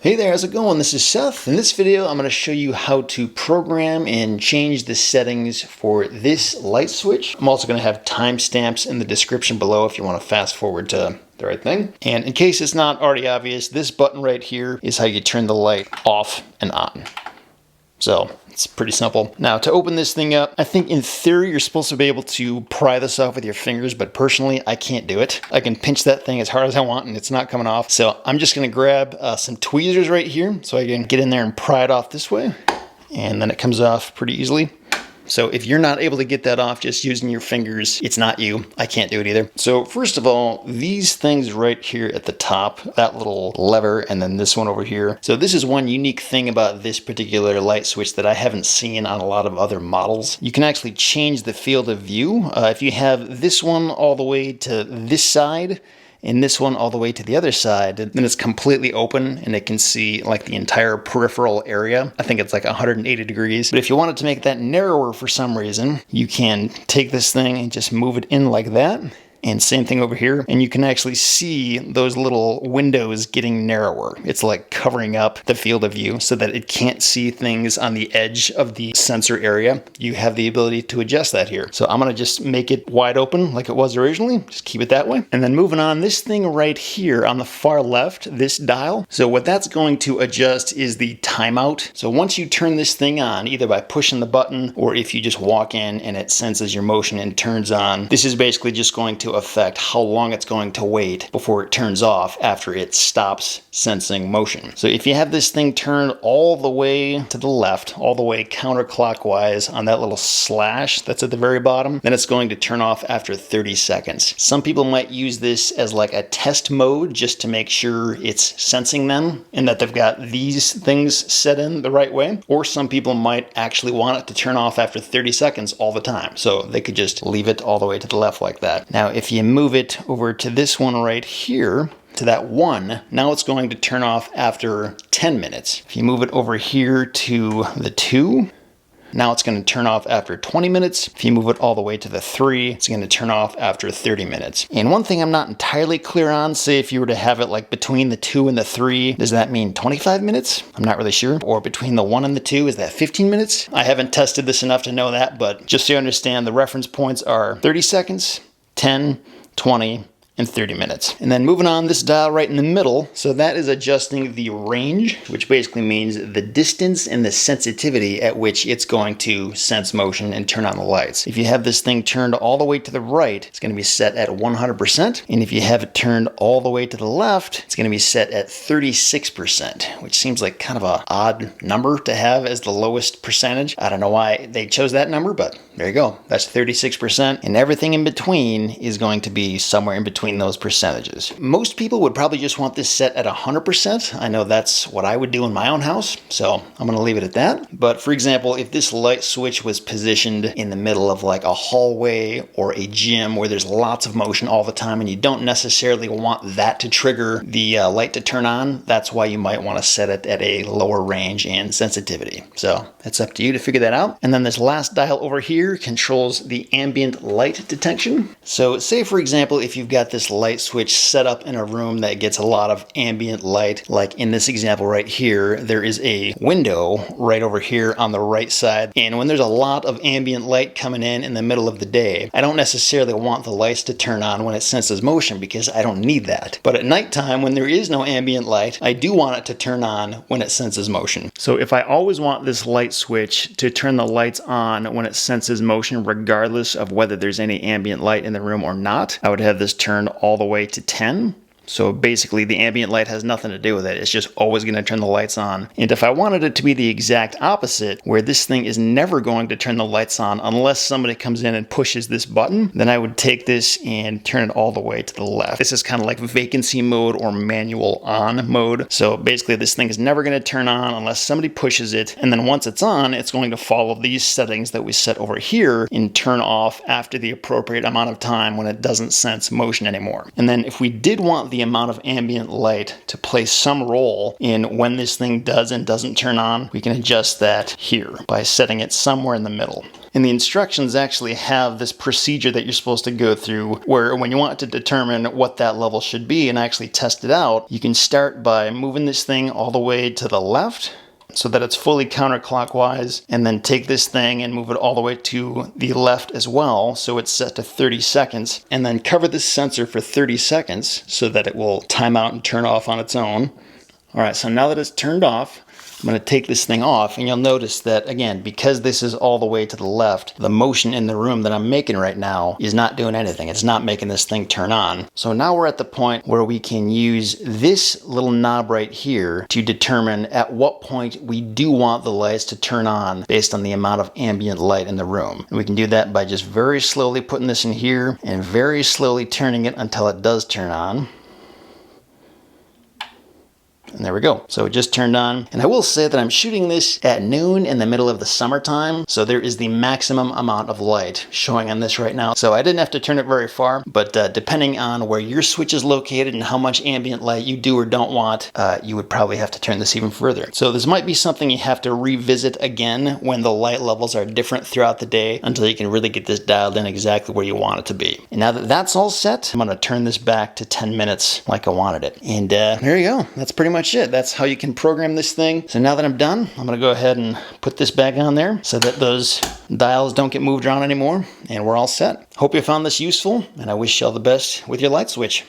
Hey there, how's it going? This is Seth. In this video, I'm going to show you how to program and change the settings for this light switch. I'm also going to have timestamps in the description below if you want to fast forward to the right thing. And in case it's not already obvious, this button right here is how you turn the light off and on. So it's pretty simple. Now to open this thing up, I think in theory you're supposed to be able to pry this off with your fingers, but personally I can't do it. I can pinch that thing as hard as I want and it's not coming off. So I'm just gonna grab some tweezers right here so I can get in there and pry it off this way. And then it comes off pretty easily. So if you're not able to get that off just using your fingers, it's not you. I can't do it either. So first of all, these things right here at the top, that little lever, and then this one over here. So this is one unique thing about this particular light switch that I haven't seen on a lot of other models. You can actually change the field of view. If you have this one all the way to this side, and this one all the way to the other side, then it's completely open and it can see like the entire peripheral area. I think it's like 180 degrees. But if you wanted to make that narrower for some reason, you can take this thing and just move it in like that. And same thing over here. And you can actually see those little windows getting narrower. It's like covering up the field of view so that it can't see things on the edge of the sensor area. You have the ability to adjust that here. So I'm gonna just make it wide open like it was originally. Just keep it that way. And then moving on, this thing right here on the far left, this dial. So what that's going to adjust is the timeout. So once you turn this thing on, either by pushing the button or if you just walk in and it senses your motion and turns on, this is basically just going to affect how long it's going to wait before it turns off after it stops sensing motion. So if you have this thing turned all the way to the left, all the way counterclockwise on that little slash that's at the very bottom, then it's going to turn off after 30 seconds. Some people might use this as like a test mode just to make sure it's sensing them and that they've got these things set in the right way. Or some people might actually want it to turn off after 30 seconds all the time. So they could just leave it all the way to the left like that. Now, if you move it over to this one right here, to that 1, now it's going to turn off after 10 minutes. If you move it over here to the 2, now it's going to turn off after 20 minutes. If you move it all the way to the 3, it's going to turn off after 30 minutes. And one thing I'm not entirely clear on, say if you were to have it like between the 2 and the 3, does that mean 25 minutes? I'm not really sure. Or between the 1 and the 2, is that 15 minutes? I haven't tested this enough to know that, but just so you understand, the reference points are 30 seconds, 10, 20, and 30 minutes. And then moving on, this dial right in the middle, so that is adjusting the range, which basically means the distance and the sensitivity at which it's going to sense motion and turn on the lights. If you have this thing turned all the way to the right, it's going to be set at 100%. And if you have it turned all the way to the left, it's going to be set at 36%, which seems like kind of an odd number to have as the lowest percentage. I don't know why they chose that number, but there you go. That's 36%. And everything in between is going to be somewhere in between those percentages. Most people would probably just want this set at 100%. I know that's what I would do in my own house, so I'm going to leave it at that. But for example, if this light switch was positioned in the middle of like a hallway or a gym where there's lots of motion all the time and you don't necessarily want that to trigger the light to turn on, that's why you might want to set it at a lower range and sensitivity. So it's up to you to figure that out. And then this last dial over here controls the ambient light detection. So say for example, if you've got this light switch set up in a room that gets a lot of ambient light, like in this example right here, there is a window right over here on the right side. And when there's a lot of ambient light coming in the middle of the day, I don't necessarily want the lights to turn on when it senses motion because I don't need that. But at nighttime, when there is no ambient light, I do want it to turn on when it senses motion. So if I always want this light switch to turn the lights on when it senses motion, regardless of whether there's any ambient light in the room or not, I would have this turned all the way to 10. So basically the ambient light has nothing to do with it. It's just always going to turn the lights on. And if I wanted it to be the exact opposite, where this thing is never going to turn the lights on unless somebody comes in and pushes this button, then I would take this and turn it all the way to the left. This is kind of like vacancy mode or manual on mode. So basically this thing is never going to turn on unless somebody pushes it. And then once it's on, it's going to follow these settings that we set over here and turn off after the appropriate amount of time when it doesn't sense motion anymore. And then if we did want the amount of ambient light to play some role in when this thing does and doesn't turn on, we can adjust that here by setting it somewhere in the middle. And the instructions actually have this procedure that you're supposed to go through where when you want to determine what that level should be and actually test it out, you can start by moving this thing all the way to the left so that it's fully counterclockwise, and then take this thing and move it all the way to the left as well so it's set to 30 seconds, and then cover this sensor for 30 seconds so that it will time out and turn off on its own. Alright, so now that it's turned off, I'm going to take this thing off, and you'll notice that, again, because this is all the way to the left, the motion in the room that I'm making right now is not doing anything. It's not making this thing turn on. So now we're at the point where we can use this little knob right here to determine at what point we do want the lights to turn on based on the amount of ambient light in the room. And we can do that by just very slowly putting this in here and very slowly turning it until it does turn on. And there we go. So it just turned on. And I will say that I'm shooting this at noon in the middle of the summertime, so there is the maximum amount of light showing on this right now. So I didn't have to turn it very far, but depending on where your switch is located and how much ambient light you do or don't want, you would probably have to turn this even further. So this might be something you have to revisit again when the light levels are different throughout the day until you can really get this dialed in exactly where you want it to be. And now that that's all set, I'm going to turn this back to 10 minutes like I wanted it. And there you go. That's pretty much it. That's how you can program this thing. So now that I'm done, I'm going to go ahead and put this back on there so that those dials don't get moved around anymore, and we're all set. Hope you found this useful, and I wish you all the best with your light switch.